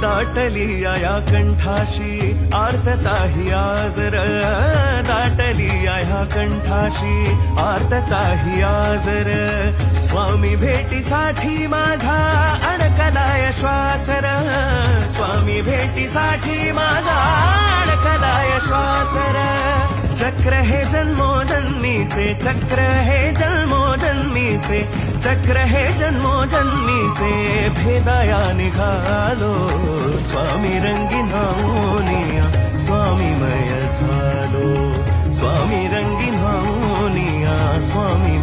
दाटली या कंठाशी आर्तता ही आजर, दाटली या कंठाशी आर्तता ही आजर. स्वामी भेटीसाठी माझा अडकलाय श्वासर, स्वामी भेटीसाठी माझा अडकलाय श्वासर. चक्र हे जन्मोजन्मीचे, चक्र हे जन्मोजन्मीचे, चक्र हे जन्मोजन्मीचे. भेदाया निघालो स्वामी रंगीन होऊनिया, स्वामीमय झालो स्वामी रंगीन होऊनिया, स्वामी